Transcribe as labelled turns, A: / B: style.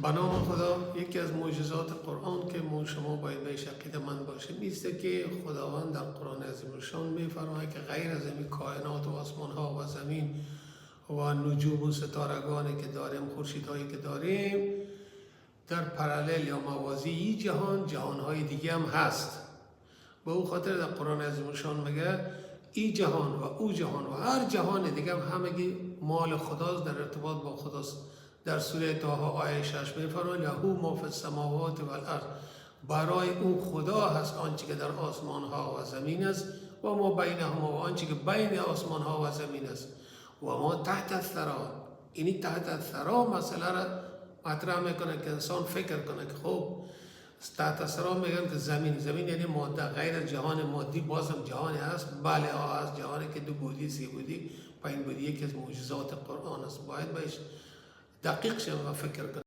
A: به نام خدا. یکی از معجزات قرآن که ما شما باید بهش عقیده‌مند باشیم نیست که خداوند در قرآن عظیم‌الشان می‌فرماید که غیر از این کائنات و آسمان‌ها و زمین و نجوم و ستارگانی که داریم، خورشیدهایی که داریم، در پرالل یا موازی این جهان‌های دیگه هم هست. به او خاطر در قرآن عظیم‌الشان میگه این جهان و او جهان و هر جهان دیگه هم همگی مال خداست، در ارتباط با خداست. در سوره طه آیه 6 می‌فرماید له ما فی السماوات و الارض، برای اون خدا هست آنچه که در آسمان ها و زمین است و ما بینهما و آنچه که بین آسمان ها و زمین است و ما تحت الثری. اینی تحت الثری مسئله را مطرح میکنه که انسان فکر کنه که خب تحت الثری میگن که زمین یعنی ماده، غیر از جهان مادی بازم جهانی هست. بله هست، جهانی که دو بودی، سی بودی، پنج بودی، یکی از معجزات قرآن است. باید بهش دقیق شیم و فکر کنیم.